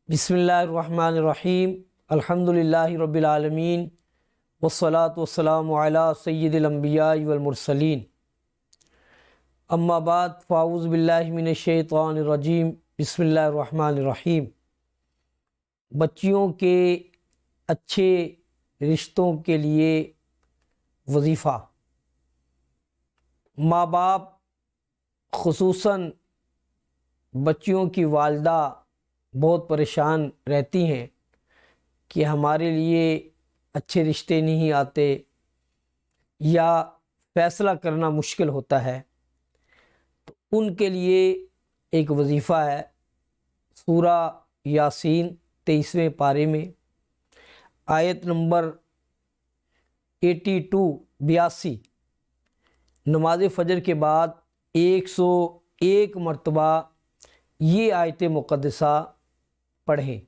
بسم اللہ الرحمن الرحیم الحمدللہ رب العالمین والصلاة والسلام علی سید الانبیاء والمرسلین اما بعد فاعوذ باللہ من الشیطان الرجیم بسم اللہ الرحمن الرحیم۔ بچیوں کے اچھے رشتوں کے لیے وظیفہ۔ ماں باپ خصوصاً بچیوں کی والدہ بہت پریشان رہتی ہیں کہ ہمارے لیے اچھے رشتے نہیں آتے یا فیصلہ کرنا مشکل ہوتا ہے، تو ان کے لیے ایک وظیفہ ہے۔ سورہ یاسین 23ویں پارے میں آیت نمبر 82 نماز فجر کے بعد 101 مرتبہ یہ آیت مقدسہ پڑھیں۔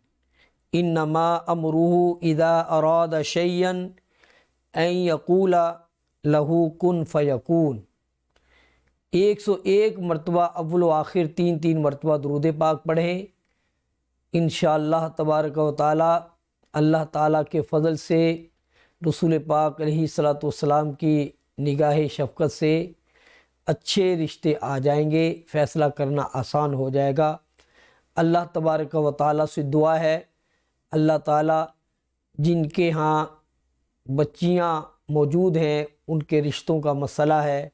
انما امرہ اذا اراد شیئا ان یقول لہ کن فیکون۔ 101 مرتبہ اول و آخر 3 مرتبہ درود پاک پڑھیں۔ انشاءاللہ تبارک و تعالی اللہ تعالیٰ کے فضل سے، رسول پاک علیہ الصلاۃ والسلام کی نگاہ شفقت سے اچھے رشتے آ جائیں گے، فیصلہ کرنا آسان ہو جائے گا۔ اللہ تبارک و تعالیٰ سے دعا ہے، اللہ تعالیٰ جن کے ہاں بچیاں موجود ہیں، ان کے رشتوں کا مسئلہ ہے،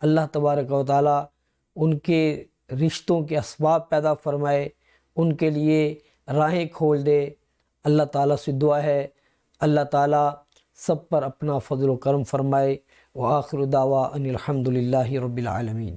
اللہ تبارک و تعالیٰ ان کے رشتوں کے اسباب پیدا فرمائے، ان کے لیے راہیں کھول دے۔ اللہ تعالیٰ سے دعا ہے اللہ تعالیٰ سب پر اپنا فضل و کرم فرمائے۔ وآخر دعوانا ان الحمدللہ رب العالمین۔